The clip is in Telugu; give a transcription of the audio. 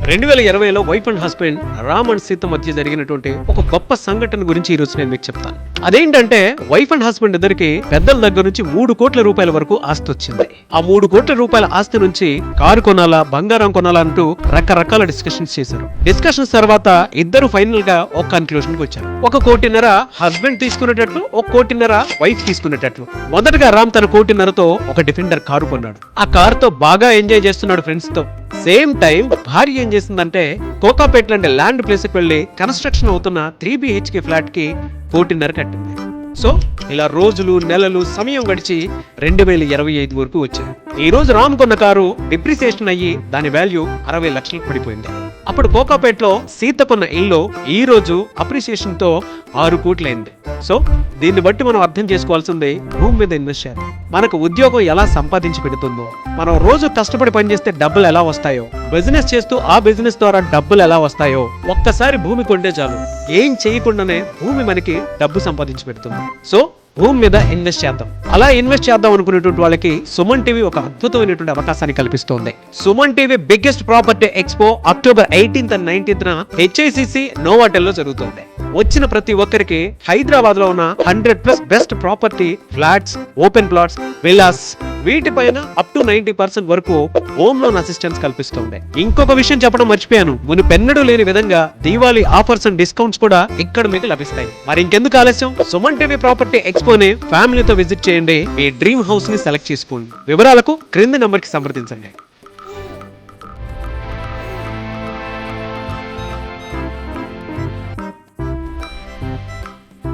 2020లో wife and husband Ram and Sita మధ్య జరిగినటువంటి ఒక గొప్ప సంఘటన గురించి ఈ రోజు నేను మీకు చెప్తాను. అదేంటంటే వైఫ్ అండ్ హస్బెండ్ ఇద్దరికి పెద్దల దగ్గర నుంచి 3 కోట్ల రూపాయల వరకు ఆస్తి వచ్చింది. ఆ 3 కోట్ల రూపాయల ఆస్తి నుంచి కారు కొనాలా, బంగారం కొనాలా అంటూ రకరకాల డిస్కషన్స్ చేశారు. డిస్కషన్స్ తర్వాత ఇద్దరు ఫైనల్ గా ఒక కన్క్లూషన్ కి వచ్చారు. 1.5 కోటి హస్బెండ్ తీసుకునేటట్లు, 1.5 కోటి వైఫ్ తీసుకునేటట్లు. మొదటగా రామ్ తన 1.5 కోటితో ఒక డిఫెండర్ కారు కొన్నాడు. ఆ కార్ తో బాగా ఎంజాయ్ చేస్తున్నాడు ఫ్రెండ్స్ తో. సేమ్ టైం భార్య ఏం చేసిందంటే కోకాపేట్ లాంటి ల్యాండ్ ప్లేస్ కి వెళ్లి కన్స్ట్రక్షన్ అవుతున్న 3 BHK ఫ్లాట్ కి 1.5 కోటి కట్టింది. సో ఇలా రోజులు నెలలు సమయం గడిచి 2025 వరకు వచ్చాయి. ఈ రోజు రామ్ కొన్న కారు డిప్రిసియేషన్ అయ్యి దాని వాల్యూ 60 లక్షలకు పడిపోయింది. అప్పుడు కోకాపేట్ లో సీత కొన్న ఇల్లు ఈ రోజు అప్రిసియేషన్ తో 6 కోట్లయింది. సో దీన్ని బట్టి మనం అర్థం చేసుకోవాల్సింది భూమి మీద ఇన్వెస్ట్ చేయాలి. మనకు ఉద్యోగం ఎలా సంపాదించి పెడుతుందో, మనం రోజు కష్టపడి పనిచేస్తే డబ్బులు ఎలా వస్తాయో, బిజినెస్ చేస్తూ ఆ బిజినెస్ ద్వారా డబ్బులు ఎలా వస్తాయో ఒక్కసారి భూమి కొంటే చాలు, ఏం చేయకుండానే భూమి మనకి డబ్బు సంపాదించి పెడుతుంది. సో భూమి మీద ఇన్వెస్ట్ చేద్దాం. అలా ఇన్వెస్ట్ చేద్దాం అనుకునేటువంటి వాళ్ళకి సుమన్ టీవీ ఒక అద్భుతమైనటువంటి అవకాశాన్ని కల్పిస్తోంది. Suman TV biggest property expo October 18th and 19th HICC Novotel లో జరుగుతుంది. వచ్చిన ప్రతి ఒక్కరికి హైదరాబాద్ లో ఉన్న 100+ best property flats, open plots, villas వీటిపైన అప్ టు 90% వరకు హోమ్ లోన్ అసిస్టెన్స్ కల్పిస్తుంది. ఇంకొక విషయం చెప్పడం మర్చిపోయాను, మునుపెన్నడూ లేని విధంగా దీవాళీ ఆఫర్స్ అండ్ డిస్కౌంట్స్ కూడా ఇక్కడ మీకు లభిస్తాయి. మరి ఇంకెందుకు ఆలస్యం, సుమన్ టీవీ ప్రాపర్టీ ఎక్స్పోని ఫ్యామిలీతో విజిట్ చేయండి. మీ డ్రీమ్ హౌస్ ని సెలెక్ట్ చేసుకోండి. వివరాలకు క్రింది నంబర్ కి సంప్రదించండి.